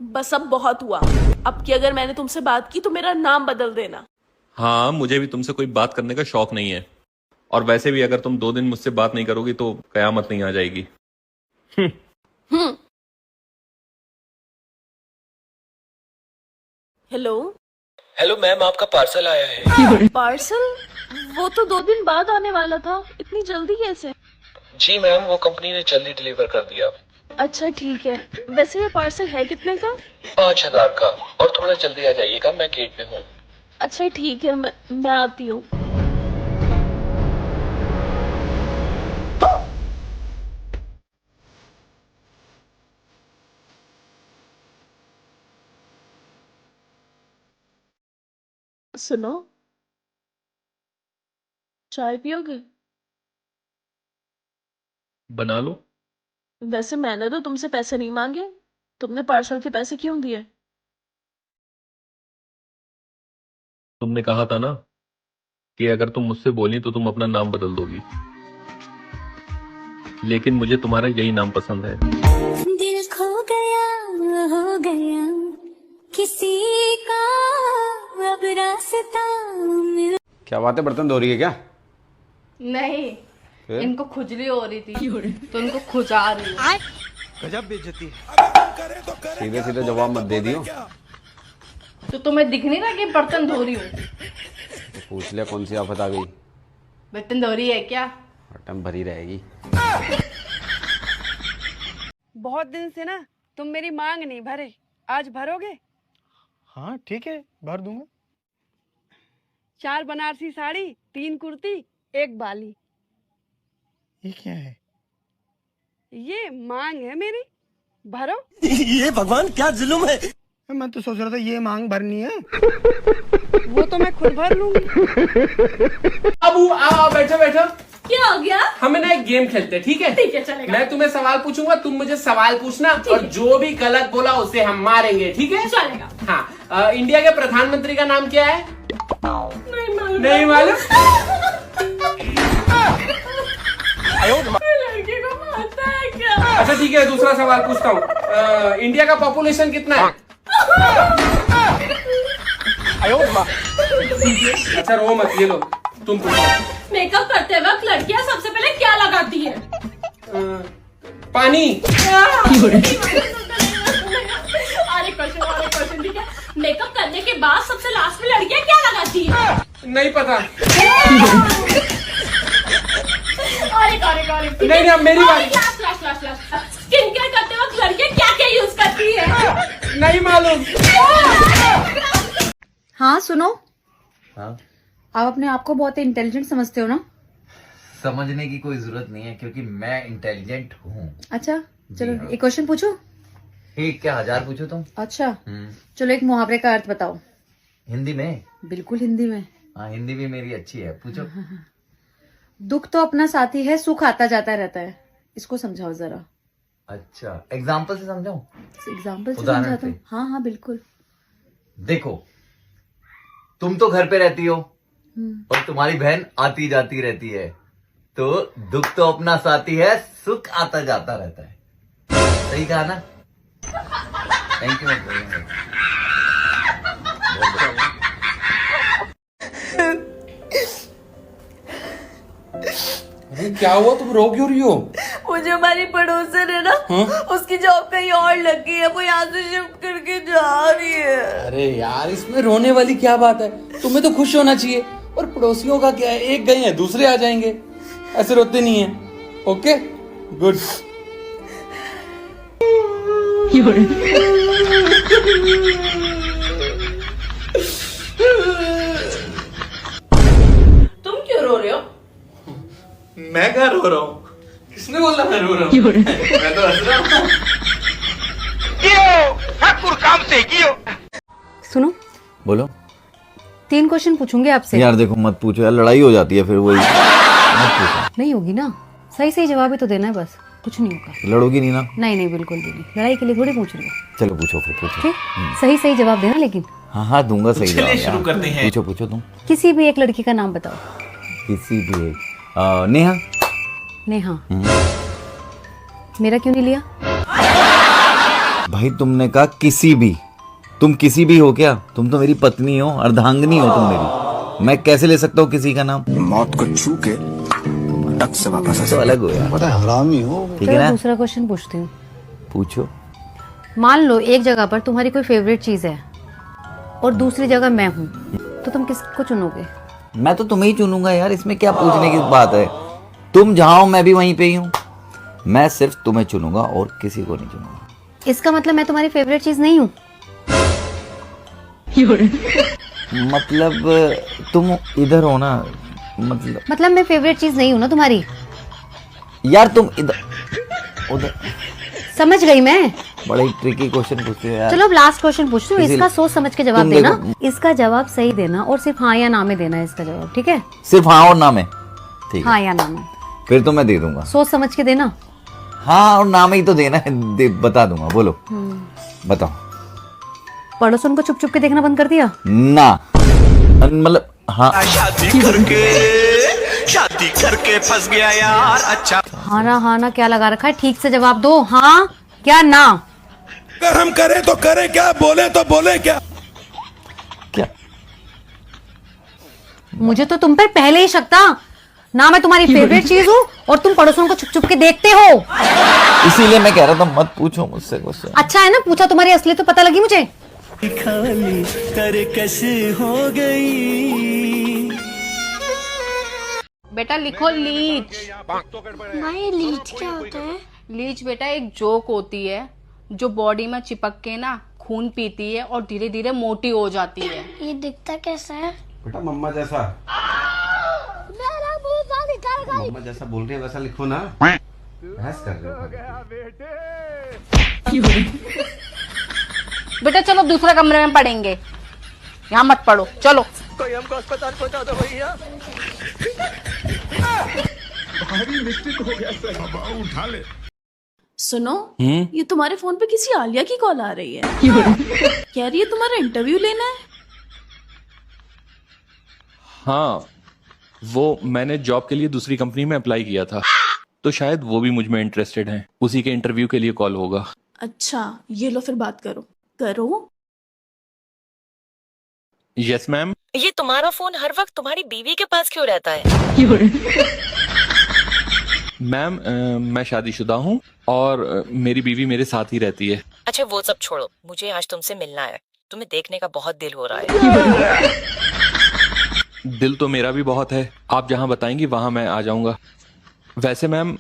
बस अब बहुत हुआ। अब की अगर मैंने तुमसे बात की तो मेरा नाम बदल देना। हाँ, मुझे भी तुमसे कोई बात करने का शौक नहीं है। और वैसे भी अगर तुम 2 दिन मुझसे बात नहीं करोगी तो कयामत नहीं आ जाएगी। हम्म। हेलो। हेलो मैम, आपका पार्सल आया है। पार्सल? वो तो 2 दिन बाद आने वाला था, इतनी जल्दी कैसे? जी मैम, वो कंपनी ने जल्दी डिलीवर कर दिया। अच्छा ठीक है। वैसे ये पार्सल है कितने का? 5,000 का। और थोड़ा जल्दी आ जाइएगा, मैं गेट पे हूँ। अच्छा ठीक है, मैं आती हूँ। सुनो, चाय पियोगे? बना लो। वैसे मैंने तो तुमसे पैसे नहीं मांगे, तुमने पार्सल के पैसे क्यों दिए? तुमने कहा था ना कि अगर तुम मुझसे बोली तो तुम अपना नाम बदल दोगी, लेकिन मुझे तुम्हारा यही नाम पसंद है। दिल खो गया, हो गया किसी का, अब रास्ता मिल। क्या बात है, बर्तन धो रही है क्या? नहीं, फिर? इनको खुजली हो रही थी तो इनको खुजा रही है। सीधे सीधे जवाब मत दे दियो। तो तुम्हें दिख नहीं रहा कि बर्तन धो रही हूँ? तो पूछ लिया कौन सी आफत आ गई। बर्तन धो रही है क्या? बटन भरी रहेगी। बहुत दिन से ना तुम मेरी मांग नहीं भरे, आज भरोगे? हाँ ठीक है, भर दूंगा। 4 बनारसी साड़ी, 3 कुर्ती, 1 बाली। ये क्या है? ये मांग है मेरी, भरो। ये भगवान क्या जुल्म है। मैं तो सोच रहा था ये मांग भरनी है। वो तो मैं खुद भर लूंगी। अब आओ, बैठो बैठो। क्या हो गया? हम ना एक गेम खेलते हैं, ठीक है? ठीक है, चलेगा। मैं तुम्हें सवाल पूछूंगा, तुम मुझे सवाल पूछना, और जो भी गलत बोला उसे हम मारेंगे, ठीक है? चलेगा। हाँ, इंडिया के प्रधानमंत्री का नाम क्या है? नहीं मालूम। नहीं मालूम? लड़के को मारता है क्या? अच्छा ठीक है, दूसरा सवाल पूछता हूँ। इंडिया का पॉपुलेशन कितना है? अच्छा रो मत, ये लो, तुम पूछो। मेकअप करते वक्त लड़कियां सबसे पहले क्या लगाती है? पानी। अरे क्वेश्चन ठीक है। मेकअप करने के बाद सबसे लास्ट में लड़कियां क्या लगाती है? नहीं पता। अरे नहीं, अब मेरी बारी। स्किन केयर करते वक्त लड़कियां क्या क्या यूज करती है? नहीं मालूम। हाँ सुनो, हाँ, आप अपने आप को बहुत इंटेलिजेंट समझते हो ना? समझने की कोई जरूरत नहीं है क्योंकि मैं इंटेलिजेंट हूँ। अच्छा चलो हाँ। एक क्वेश्चन पूछो। एक क्या 1000 पूछो तुम? अच्छा चलो एक मुहावरे का अर्थ बताओ। हिंदी में? बिल्कुल हिंदी में। हाँ, हिंदी भी मेरी अच्छी है, पूछो। दुख तो अपना साथी है, सुख आता जाता रहता है। इसको समझाओ जरा। अच्छा, एग्जाम्पल से समझाऊं? एग्जाम्पल से उदाहरण समझाता से? हूँ। हाँ हाँ बिल्कुल। देखो, तुम तो घर पे रहती हो और तुम्हारी बहन आती जाती रहती है, तो दुख तो अपना साथी है, सुख आता जाता रहता है। सही कहा ना? Thank you. अरे क्या हुआ, तुम रो क्यों रही हो? मुझे हमारी पड़ोसन है ना, उसकी जॉब कहीं और लग गई है, वो यहाँ से शिफ्ट करके जा रही है। अरे यार, इसमें रोने वाली क्या बात है? तुम्हें तो खुश होना चाहिए। और पड़ोसियों का क्या है, एक गए हैं दूसरे आ जाएंगे, ऐसे रोते नहीं है। Okay good. तुम क्यों रो रहे हो? मैं क्या रो रहा हूँ? किसने बोला मैं रो रहा हूँ? मैं तो हंस रहा हूँ। सुनो, बोलो 3 क्वेश्चन पूछूंगी आपसे। यार। देखो मत पूछो यार, लड़ाई हो जाती है फिर वही। मत पूछो। नहीं होगी ना? सही सही जवाब ही तो देना है, बस कुछ नहीं होगा। लड़ोगी नहीं ना? नहीं नहीं बिल्कुल भी नहीं, लड़ाई के लिए थोड़ी पूछ रही हूँ। चलो पूछो, फिर पूछो। ठीक, सही सही जवाब देना लेकिन। हाँ हाँ दूंगा सही जवाब। शुरू करते हैं। पूछो पूछो तुम। किसी भी एक लड़की का नाम बताओ। किसी भी एक। नेहा। नेहा। मेरा क्यों नहीं लिया? भाई तुमने कहा किसी भी, तुम किसी भी हो क्या? तुम तो मेरी पत्नी हो, अर्धांगिनी हो तुम मेरी। मैं कैसे ले सकता हूँ किसी का नाम? मौत को छू के टक से वापस तो अलग हो यार, बड़ा हरामी हो। ठीक है ना? दूसरा क्वेश्चन पूछती हूँ। पूछो। मान लो एक जगह पर तुम्हारी कोई फेवरेट चीज है और दूसरी जगह मैं हूँ, तो तुम किसको चुनोगे? मैं तो तुम्हें ही चुनूंगा यार, इसमें क्या पूछने की बात है? तुम जहाँ हो मैं भी वहीं पे ही हूँ। मैं सिर्फ तुम्हें चुनूंगा और किसी को नहीं चुनूंगा। इसका मतलब मैं तुम्हारी फेवरेट चीज नहीं हूँ? मतलब तुम इधर हो ना, मतलब मैं फेवरेट चीज नहीं हूँ ना तुम्हारी? यार तुम इधर उधर। समझ गई मैं। बड़ा ही ट्रिकी क्वेश्चन पूछते हो यार। चलो अब लास्ट क्वेश्चन पूछती हूँ, इसका सोच समझ के जवाब तुम देना। देखो। इसका जवाब सही देना और सिर्फ हाँ या ना में देना है इसका जवाब, ठीक है? सिर्फ हाँ और ना में? ठीक है, हाँ या ना में फिर तो मैं दे दूंगा। सोच समझ के देना। हाँ और ना में ही तो देना है, बता दूंगा। बोलो, बताओ। पड़ोसन को चुप चुप के देखना बंद कर दिया? ना मतलब हाँ। शादी करके फंस गया यार। अच्छा हाँ ना क्या लगा रखा है? ठीक से जवाब दो, हाँ क्या ना? अगर हम करें तो करें क्या, बोले तो बोले क्या? क्या? मुझे तो तुम पर पहले ही शक था ना। मैं तुम्हारी फेवरेट चीज हूँ और तुम पड़ोसन को छुप छुप के देखते हो। इसीलिए मैं कह रहा था मत पूछो मुझसे क्वेश्चन। अच्छा है ना पूछा, तुम्हारी असली तो पता लगी मुझे। खाली कर कैसे हो गई? बेटा लिखो लीच। माँ लीच क्या होता है? लीच बेटा एक जोक होती है जो बॉडी में चिपक के ना खून पीती है और धीरे धीरे मोटी हो जाती है। ये दिखता कैसा है? बेटा मम्मा जैसा, मेरा मुंह सा निकल गई। मम्मा जैसा बोल रही है वैसा लिखो ना। बहस कर रहे हो। बेटा चलो दूसरे कमरे में पढ़ेंगे, यहाँ मत पढ़ो, चलो। कोई हमको अस्पताल पहुंचा दो भैया। भारी मिस्टेक हो गया सर। बाबा उठा ले। सुनो, ये तुम्हारे फोन पे किसी आलिया की कॉल आ रही है। कह रही है तुम्हारा इंटरव्यू लेना है। हाँ, वो मैंने जॉब के लिए दूसरी कंपनी में अप्लाई किया था, तो शायद वो भी मुझ में इंटरेस्टेड हैं। उसी के इंटरव्यू के लिए कॉल होगा। अच्छा ये लो फिर बात करो। करो। Yes ma'am. ये तुम्हारा फोन हर वक्त तुम्हारी बीवी के पास क्यों रहता है? मैम मैं शादीशुदा हूँ और मेरी बीवी मेरे साथ ही रहती है। अच्छा वो सब छोड़ो, मुझे आज तुमसे मिलना है। तुम्हें देखने का बहुत दिल हो रहा है। दिल तो मेरा भी बहुत है, आप जहाँ बताएंगी वहां मैं आ जाऊंगा। वैसे मैम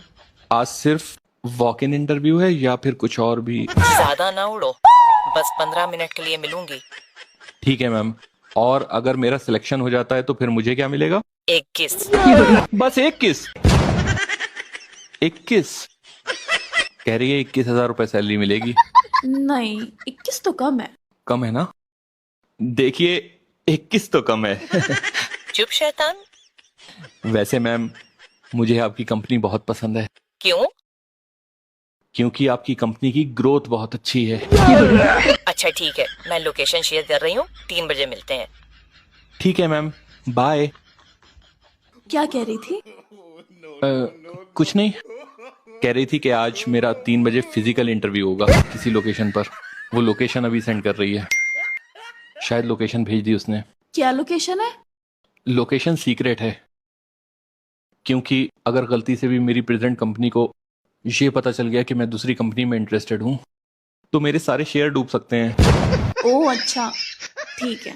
आज सिर्फ वॉक इन इंटरव्यू है या फिर कुछ और भी? ज्यादा ना उड़ो, बस 15 मिनट के लिए मिलूंगी। ठीक है मैम, और अगर मेरा सिलेक्शन हो जाता है तो फिर मुझे क्या मिलेगा? एक किस। बस एक किस? 21? कह रही है 21,000 रुपए सैलरी मिलेगी। नहीं 21 तो कम है। कम है ना? देखिए 21 तो कम है। चुप शैतान। वैसे मैम मुझे आपकी कंपनी बहुत पसंद है। क्यों? क्योंकि आपकी कंपनी की ग्रोथ बहुत अच्छी है। अच्छा ठीक है, मैं लोकेशन शेयर कर रही हूँ, 3 बजे मिलते हैं। ठीक है मैम, बाय। क्या कह रही थी? कुछ नहीं, कह रही थी कि आज मेरा 3 बजे फिजिकल इंटरव्यू होगा किसी लोकेशन पर। वो लोकेशन अभी सेंड कर रही है, शायद लोकेशन भेज दी उसने। क्या लोकेशन है? लोकेशन सीक्रेट है, क्योंकि अगर गलती से भी मेरी प्रेजेंट कंपनी को ये पता चल गया कि मैं दूसरी कंपनी में इंटरेस्टेड हूँ तो मेरे सारे शेयर डूब सकते हैं। ओह अच्छा ठीक है।